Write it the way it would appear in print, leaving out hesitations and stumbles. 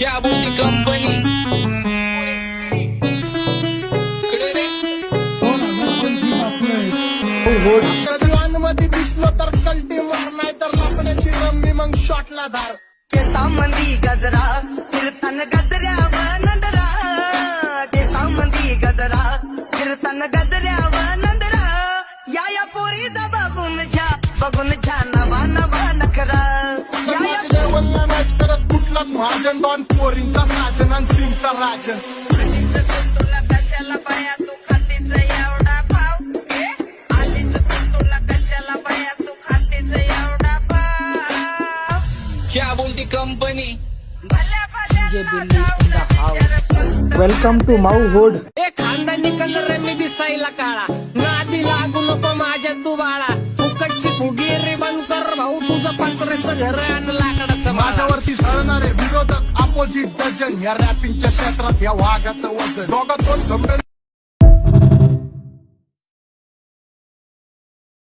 क्या बोलती कंपनी मध्ये दिसलो तर कल्टी मार नाही तर लपण्याची रम्मी मग शॉटला धार केसामंदी गजरा कीर्तन गजऱ्याव नंदरा केसामंदी गजरा कीर्तन गजऱ्याव नंदरा या पोरीचा बघून छा नवा नवा नखरा या लेवलला मॅच करत कुठलाच महाजन डॉन पोरींचा साजन आणि सिंगचा राजन तुला कशाला पाया तू खातीच एवढा भाव आलीच तुला कशाला पाया तू खातीच एवढा भाव क्या बोलती कंपनी वेलकम टू माऊ होड. ए खानदानी कलर मी दिसायला काळा नादी लागू नको माझ्या तू बाळा फुकटची फुगी बंद कर भाऊ तुझं पात्रचं घर आणि लाकडाचं माझ्यावरती झळणारे विरोधक अपोजिट डझन या रॅपिंगच्या क्षेत्रात या वाघाचं वजन दोघात दोन